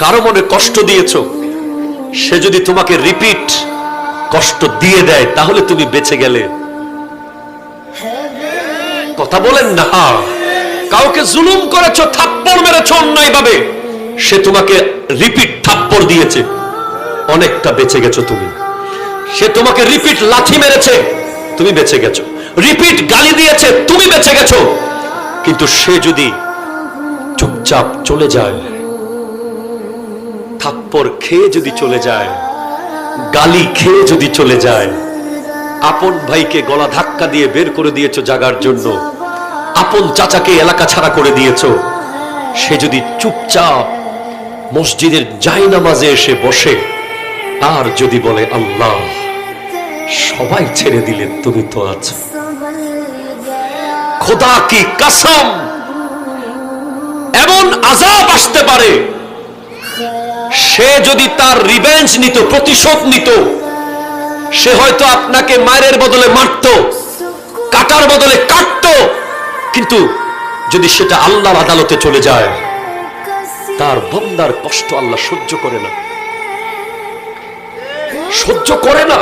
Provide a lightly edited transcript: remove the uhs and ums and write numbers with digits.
কারো মনে কষ্ট দিয়েছো, সে যদি তোমাকে রিপিট কষ্ট দিয়ে দেয় তাহলে তুমি বেঁচে গেলে। কথা বলেন না। কাউকে জুলুম করেছো, থাপ্পড় মেরেছো অন্যায় ভাবে, সে তোমাকে রিপিট থাপ্পড় দিয়েছে, অনেকটা বেঁচে গেছো তুমি। সে তোমাকে রিপিট লাথি মেরেছে, তুমি বেঁচে গেছো। রিপিট গালি দিয়েছে, তুমি বেঁচে গেছো। কিন্তু সে যদি চুপচাপ চলে যায়, থাপ্পড় খেয়ে যদি চলে যায়, গালি খেয়ে যদি চলে যায়, আপন ভাইকে গলা ধাক্কা দিয়ে বের করে দিয়েছো জাগার জন্য, আপন চাচাকে এলাকা ছাড়া করে দিয়েছো, সে যদি চুপচাপ মসজিদের জায়নামাজে এসে বসে আর যদি বলে আল্লাহ সবাই ছেড়ে দিলে তুমি তো আছো, খোদা কি কসম, এমন আযাব আসতে পারে, সে যদি তার রিভেঞ্জ নিত, প্রতিশোধ নিত, সে হয়তো আপনাকে মায়ের বদলে মারতো, কাটার বদলে কাটতো, কিন্তু যদি সেটা আল্লাহর আদালতে চলে যায়, তার বান্দার কষ্ট আল্লাহ সহ্য করে না, সহ্য করে না।